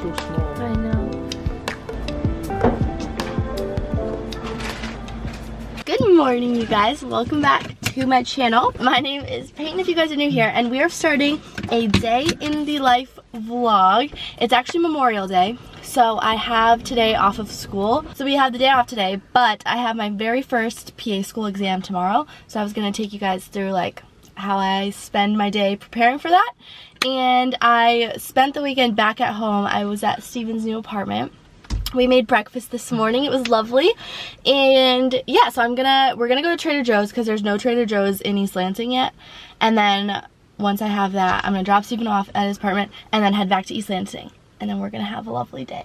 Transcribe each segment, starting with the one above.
so small. I know. Good morning, you guys. Welcome back to my channel. My name is Peyton if you guys are new here, and we are starting a day in the life vlog. It's actually Memorial Day, so I have today off of school. So we have the day off today, but I have my very first PA school exam tomorrow. So I was gonna take you guys through like how I spend my day preparing for that. And I spent the weekend back at home. I was at Steven's new apartment. We made breakfast this morning. It was lovely. And yeah, so we're gonna go to Trader Joe's because there's no Trader Joe's in East Lansing yet. And then once I have that, I'm gonna drop Steven off at his apartment and then head back to East Lansing. And then we're gonna have a lovely day.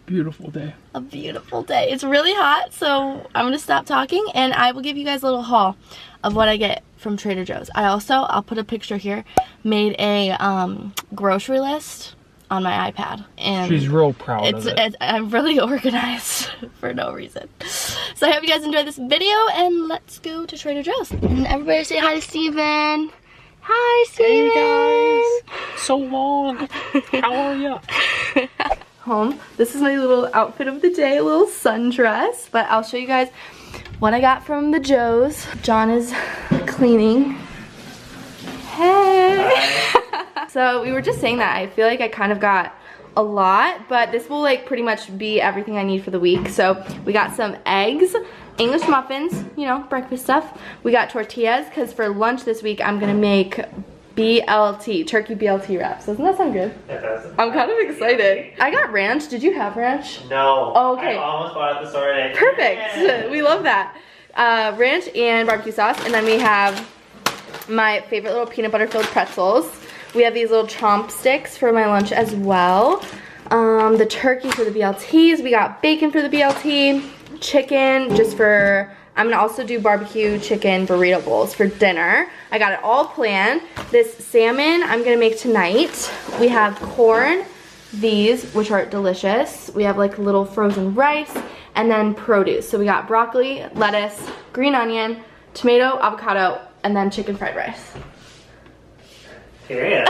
Beautiful day. A beautiful day. It's really hot, so I'm gonna stop talking and I will give you guys a little haul of what I get from Trader Joe's. I'll put a picture here, made a grocery list on my iPad, and she's real proud of it. I'm really organized for no reason. So I hope you guys enjoyed this video, and let's go to Trader Joe's. And everybody say hi to Steven. Hi, Steven. Hey guys, so long. How are ya? Home. This is my little outfit of the day, a little sundress, but I'll show you guys what I got from the Joe's. John is cleaning. Hey. So we were just saying that I feel like I kind of got a lot, but this will like pretty much be everything I need for the week. So we got some eggs, English muffins, you know, breakfast stuff. We got tortillas because for lunch this week I'm gonna make BLT, turkey BLT wraps. Doesn't that sound good? It does. I'm kind of excited. I got ranch. Did you have ranch? No. Oh, okay. I almost bought it at the store today. Perfect. Yeah. We love that. Ranch and barbecue sauce, and then we have my favorite little peanut butter filled pretzels. We have these little chomp sticks for my lunch as well. The turkey for the BLTs. We got bacon for the BLT. Chicken just for, I'm gonna also do barbecue chicken burrito bowls for dinner. I got it all planned. This salmon I'm gonna make tonight. We have corn, these, which are delicious. We have like little frozen rice, and then produce. So we got broccoli, lettuce, green onion, tomato, avocado, and then chicken fried rice. Period.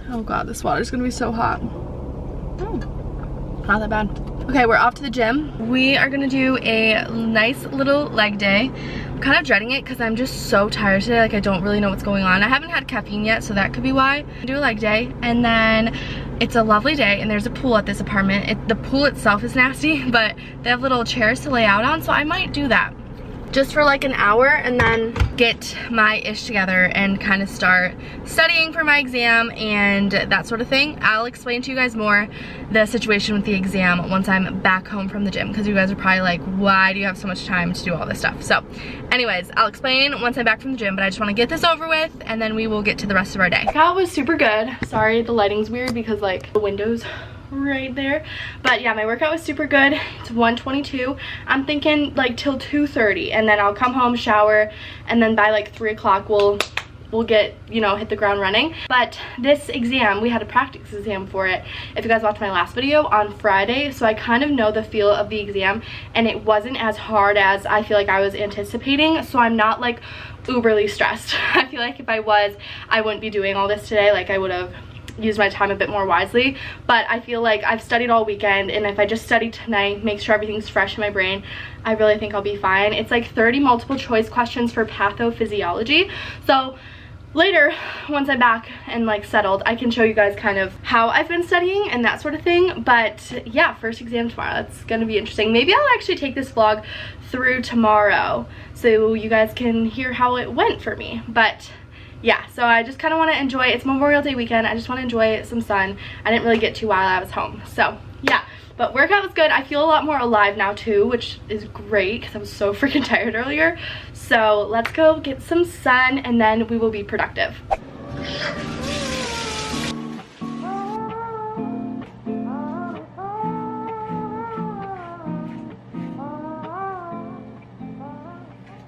Oh god, this water's gonna be so hot. Not that bad. Okay, we're off to the gym. We are gonna do a nice little leg day. I'm kind of dreading it because I'm just so tired today. Like I don't really know what's going on. I haven't had caffeine yet, so that could be why. Do a leg day, and then it's a lovely day, and there's a pool at this apartment. The pool itself is nasty, but they have little chairs to lay out on, so I might do that. Just for like an hour, and then get my ish together and kind of start studying for my exam and that sort of thing. I'll explain to you guys more the situation with the exam once I'm back home from the gym, because you guys are probably like, why do you have so much time to do all this stuff? So anyways, I'll explain once I'm back from the gym, but I just want to get this over with and then we will get to the rest of our day. Workout was super good. Sorry, the lighting's weird because like the windows right there, but yeah, my workout was super good. It's 1:22. I'm thinking like till 2:30, and then I'll come home, shower, and then by like 3 o'clock we'll get, you know, hit the ground running. But this exam, we had a practice exam for it, if you guys watched my last video, on Friday, so I kind of know the feel of the exam, and it wasn't as hard as I feel like I was anticipating, so I'm not like uberly stressed. I feel like if I was, I wouldn't be doing all this today. Like I would have use my time a bit more wisely, but I feel like I've studied all weekend, and if I just study tonight, make sure everything's fresh in my brain, I really think I'll be fine. It's like 30 multiple choice questions for pathophysiology, so later, once I'm back and like settled, I can show you guys kind of how I've been studying and that sort of thing. But yeah, first exam tomorrow. That's gonna be interesting. Maybe I'll actually take this vlog through tomorrow so you guys can hear how it went for me. But yeah, so I just kind of want to enjoy, it's Memorial Day weekend, I just want to enjoy some sun. I didn't really get to while I was home, so yeah. But workout was good. I feel a lot more alive now too, which is great because I was so freaking tired earlier. So let's go get some sun and then we will be productive.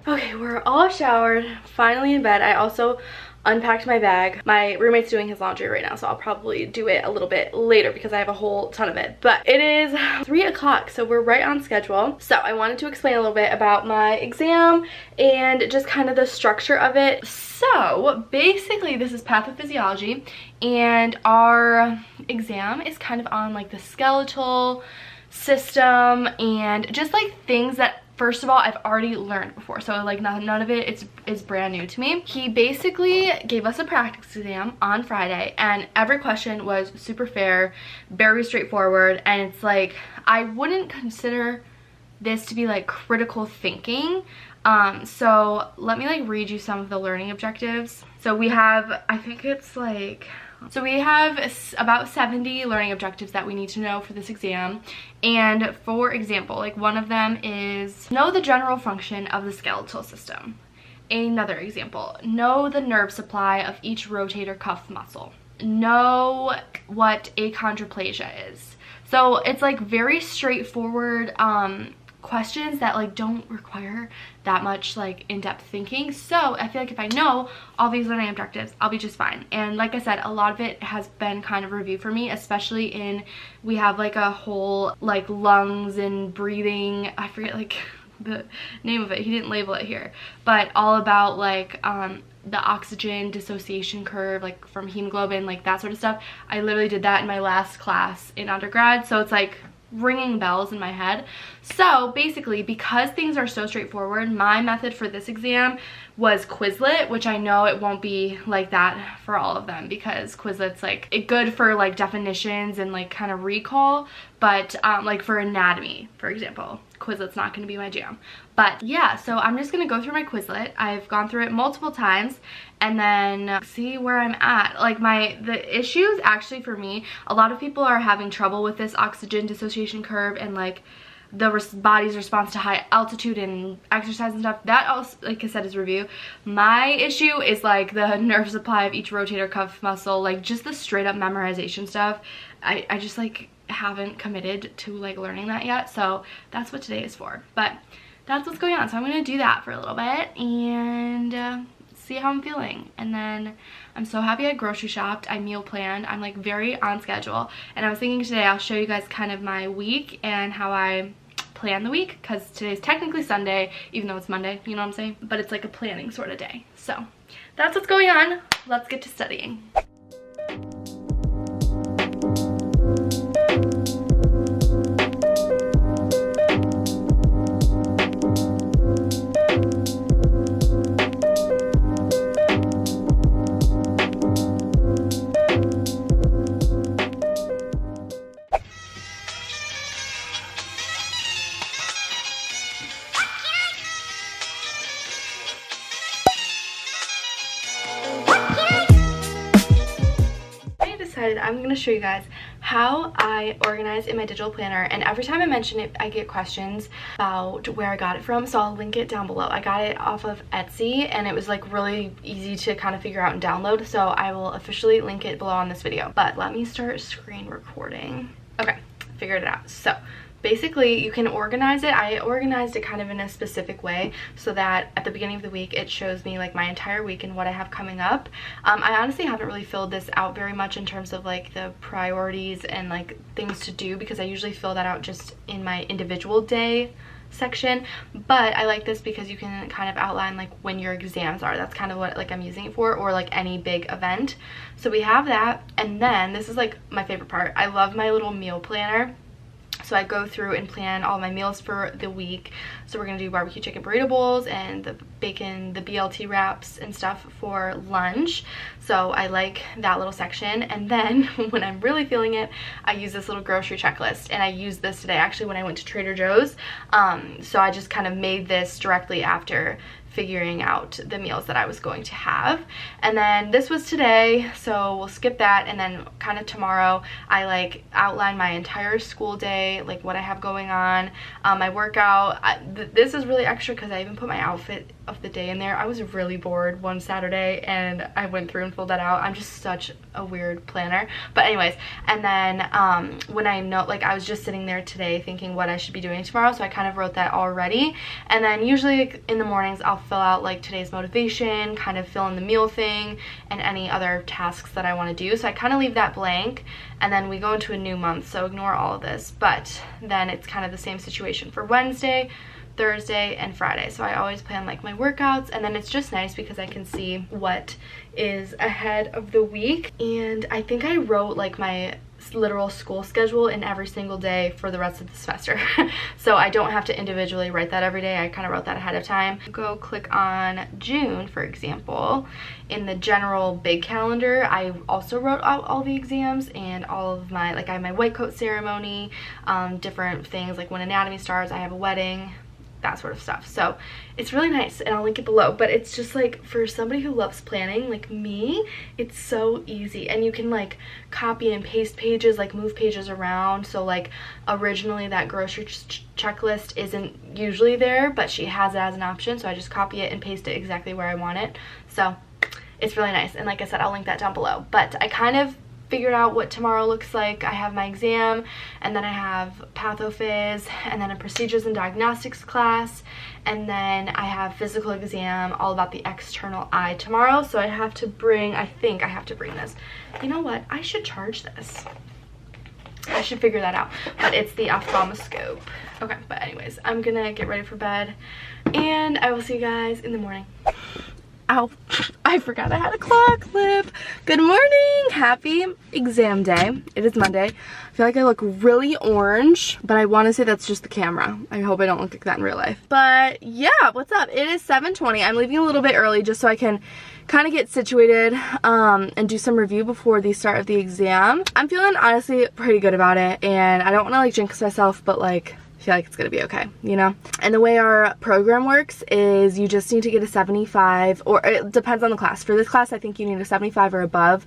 Okay, we're all showered, finally in bed. I also unpacked my bag. My roommate's doing his laundry right now, so I'll probably do it a little bit later because I have a whole ton of it. But it is 3 o'clock, so we're right on schedule. So I wanted to explain a little bit about my exam and just kind of the structure of it. So basically this is pathophysiology, and our exam is kind of on like the skeletal system and just like things that first of all I've already learned before, so like none of it is brand new to me. He basically gave us a practice exam on Friday, and every question was super fair, very straightforward, and it's like I wouldn't consider this to be like critical thinking. So let me like read you some of the learning objectives. So we have, I think it's like, so we have about 70 learning objectives that we need to know for this exam. And for example, like one of them is know the general function of the skeletal system. Another example, know the nerve supply of each rotator cuff muscle. Know what achondroplasia is. So it's like very straightforward questions that like don't require that much like in-depth thinking. So I feel like if I know all these learning objectives, I'll be just fine. And like I said, a lot of it has been kind of review for me, especially in, we have like a whole like lungs and breathing, I forget like the name of it, he didn't label it here, but all about like the oxygen dissociation curve, like from hemoglobin, like that sort of stuff. I literally did that in my last class in undergrad, so it's like ringing bells in my head. So basically, because things are so straightforward, my method for this exam was Quizlet, which I know it won't be like that for all of them because Quizlet's like good for like definitions and like kind of recall, but like for anatomy, for example, Quizlet's not going to be my jam. But yeah, so I'm just going to go through my Quizlet. I've gone through it multiple times and then see where I'm at. Like the issues actually for me, a lot of people are having trouble with this oxygen dissociation curve and like the body's response to high altitude and exercise and stuff. That also, like I said, is review. My issue is like the nerve supply of each rotator cuff muscle, like just the straight up memorization stuff. I just like haven't committed to like learning that yet, so that's what today is for. But that's what's going on, so I'm gonna do that for a little bit and see how I'm feeling. And then I'm so happy I grocery shopped, I meal planned, I'm like very on schedule, and I was thinking today I'll show you guys kind of my week and how I plan the week, because today's technically Sunday even though it's Monday, you know what I'm saying, but it's like a planning sort of day. So that's what's going on. Let's get to studying. I'm going to show you guys how I organize in my digital planner, and every time I mention it I get questions about where I got it from, so I'll link it down below. I got it off of Etsy and it was like really easy to kind of figure out and download, so I will officially link it below on this video. But let me start screen recording. Okay, figured it out. So basically you can organize it. I organized it kind of in a specific way so that at the beginning of the week it shows me like my entire week and what I have coming up. I honestly haven't really filled this out very much in terms of like the priorities and like things to do, because I usually fill that out just in my individual day section, but I like this because you can kind of outline like when your exams are. That's kind of what like I'm using it for, or like any big event. So we have that, and then this is like my favorite part. I love my little meal planner. So I go through and plan all my meals for the week. So we're gonna do barbecue chicken burrito bowls and the bacon, the BLT wraps and stuff for lunch. So I like that little section. And then when I'm really feeling it, I use this little grocery checklist, and I used this today actually when I went to Trader Joe's. So I just kind of made this directly after figuring out the meals that I was going to have. And then this was today, so we'll skip that, and then kind of tomorrow I like outline my entire school day, like what I have going on, my workout. This is really extra because I even put my outfit of the day in there. I was really bored one Saturday and I went through and filled that out. I'm just such a weird planner. But anyways, and then when I know, like I was just sitting there today thinking what I should be doing tomorrow, so I kind of wrote that already. And then usually in the mornings I'll fill out like today's motivation, kind of fill in the meal thing, and any other tasks that I want to do. So I kind of leave that blank, and then we go into a new month, so ignore all of this. But then it's kind of the same situation for Wednesday, Thursday, and Friday. So I always plan like my workouts, and then it's just nice because I can see what is ahead of the week. And I think I wrote like my literal school schedule in every single day for the rest of the semester. So I don't have to individually write that every day. I kind of wrote that ahead of time. Go click on June, for example. In the general big calendar, I also wrote out all the exams and all of my, like I have my white coat ceremony, different things like when anatomy starts, I have a wedding, that sort of stuff. So it's really nice, and I'll link it below. But it's just like, for somebody who loves planning like me, it's so easy, and you can like copy and paste pages, like move pages around. So like originally that grocery checklist isn't usually there, but she has it as an option, so I just copy it and paste it exactly where I want it. So it's really nice, and like I said, I'll link that down below. But I kind of figured out what tomorrow looks like. I have my exam, and then I have pathophys, and then a procedures and diagnostics class, and then I have physical exam all about the external eye tomorrow. So I have to bring, I think I have to bring this. You know what? I should charge this. I should figure that out. But it's the ophthalmoscope. Okay, but anyways, I'm gonna get ready for bed, and I will see you guys in the morning. Ow, I forgot I had a claw clip. Good morning, happy exam day. It is Monday. I feel like I look really orange, but I want to say that's just the camera. I hope I don't look like that in real life. But yeah, what's up? It is 7:20. I'm leaving a little bit early just so I can kind of get situated and do some review before the start of the exam. I'm feeling honestly pretty good about it, and I don't want to like jinx myself, but like I feel like it's gonna be okay, you know? And the way our program works is you just need to get a 75, or it depends on the class. For this class, I think you need a 75 or above,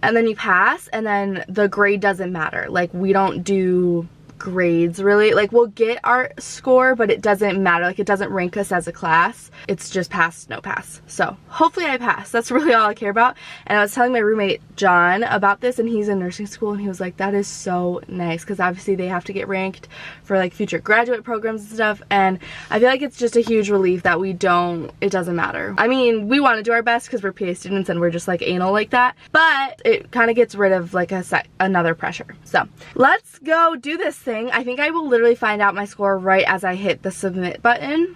and then you pass, and then the grade doesn't matter. Like, we don't do grades really. Like, we'll get our score, but it doesn't matter. Like, it doesn't rank us as a class. It's just pass, no pass. So hopefully I pass. That's really all I care about. And I was telling my roommate John about this, and he's in nursing school, and he was like, that is so nice, because obviously they have to get ranked for like future graduate programs and stuff. And I feel like it's just a huge relief that we don't, it doesn't matter. I mean, we want to do our best because we're PA students and we're just like anal like that, but it kind of gets rid of like another pressure. So let's go do this thing. I think I will literally find out my score right as I hit the submit button.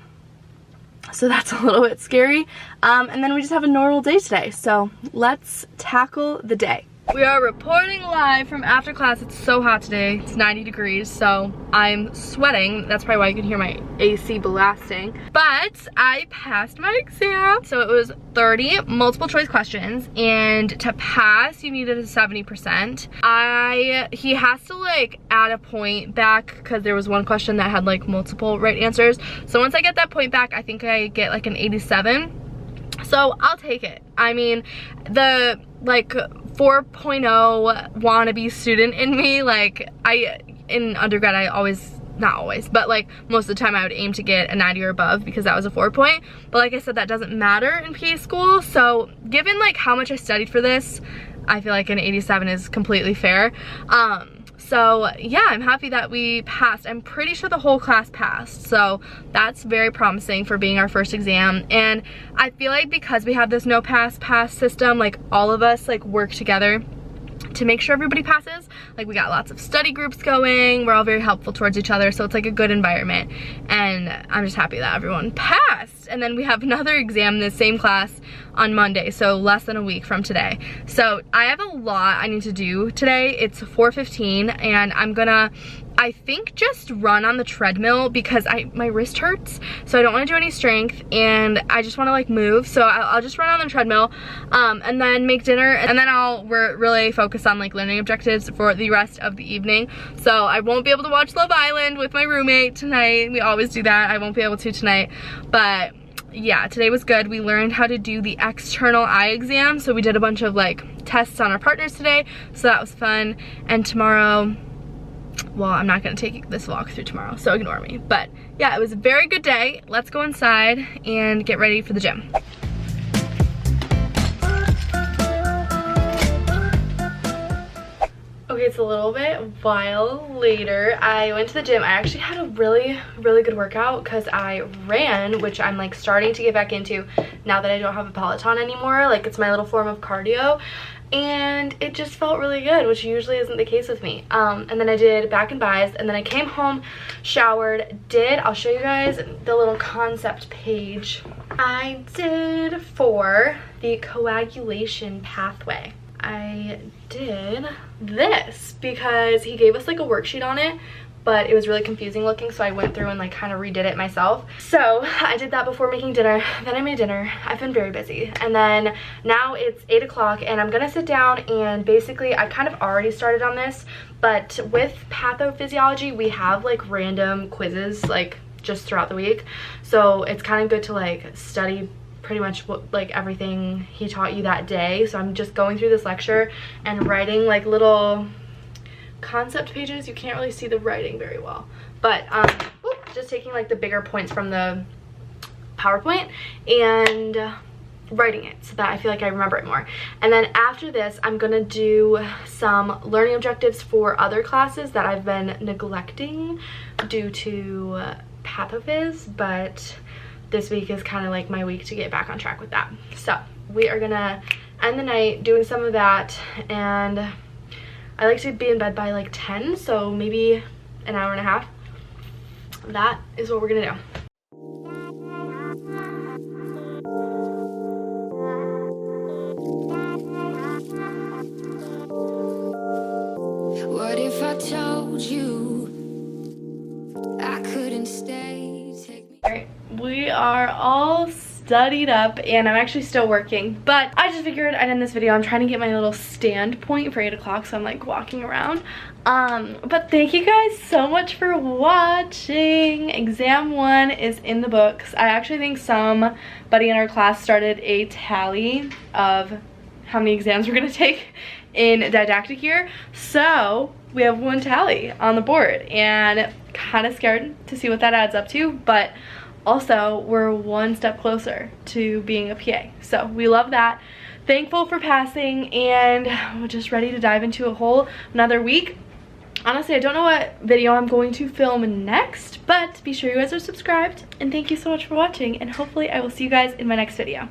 So that's a little bit scary. And then we just have a normal day today. So let's tackle the day. We are reporting live from after class. It's so hot today. It's 90 degrees, so I'm sweating. That's probably why you can hear my AC blasting. But I passed my exam. So it was 30 multiple choice questions, and to pass you needed a 70%. He has to like add a point back because there was one question that had like multiple right answers. So once I get that point back, I think I get like an 87. So I'll take it. I mean, the like 4.0 wannabe student in me, like in undergrad I always, not always, but like most of the time I would aim to get a 90 or above because that was a 4-point. But like I said, that doesn't matter in PA school. So given like how much I studied for this, I feel like an 87 is completely fair. So yeah, I'm happy that we passed. I'm pretty sure the whole class passed, so that's very promising for being our first exam. And I feel like because we have this no pass system, like all of us like work together to make sure everybody passes. Like, we got lots of study groups going, we're all very helpful towards each other, so it's like a good environment, and I'm just happy that everyone passed. And then we have another exam in the same class on Monday, so less than a week from today. So I have a lot I need to do today. It's 4:15, and I'm gonna, I think, just run on the treadmill because my wrist hurts, so I don't want to do any strength, and I just want to like move. So I'll just run on the treadmill, and then make dinner, and then I'll really focus on like learning objectives for the rest of the evening. So I won't be able to watch Love Island with my roommate tonight. We always do that. I won't be able to tonight, but yeah, today was good. We learned how to do the external eye exam, so we did a bunch of like tests on our partners today, so that was fun. And tomorrow, well, I'm not gonna take this vlog through tomorrow, so ignore me. But yeah, it was a very good day. Let's go inside and get ready for the gym. Okay Okay, it's a little bit while later. I went to the gym. I actually had a really good workout because I ran, which I'm like starting to get back into now that I don't have a Peloton anymore. Like, it's my little form of cardio, and it just felt really good, which usually isn't the case with me. And then I did back and bis, and then I came home, showered, I'll show you guys the little concept page I did for the coagulation pathway. I did this because he gave us like a worksheet on it, but it was really confusing looking, so I went through and like kind of redid it myself. So I did that before making dinner. Then I made dinner. I've been very busy. And then now it's 8 o'clock and I'm gonna sit down and basically I kind of already started on this, but with pathophysiology we have like random quizzes like just throughout the week. So it's kind of good to like study pretty much what, like everything he taught you that day. So I'm just going through this lecture and writing like little concept pages. You can't really see the writing very well, but just taking like the bigger points from the PowerPoint and writing it so that I feel like I remember it more. And then after this I'm gonna do some learning objectives for other classes that I've been neglecting due to pathophys, but this week is kind of like my week to get back on track with that. So we are gonna end the night doing some of that, and I like to be in bed by like 10, so maybe an hour and a half. That is what we're gonna do. What if I told you I couldn't stay? Alright, we are all studied up and I'm actually still working, but I just figured I'd end this video. I'm trying to get my little stand point for 8 o'clock, so I'm like walking around. But thank you guys so much for watching. Exam 1 is in the books. I actually think somebody in our class started a tally of how many exams we're gonna take in didactic year, so we have one tally on the board and kind of scared to see what that adds up to, but also we're one step closer to being a PA, so we love that. Thankful for passing, and we're just ready to dive into a whole another week. Honestly, I don't know what video I'm going to film next, but be sure you guys are subscribed, and thank you so much for watching, and hopefully I will see you guys in my next video.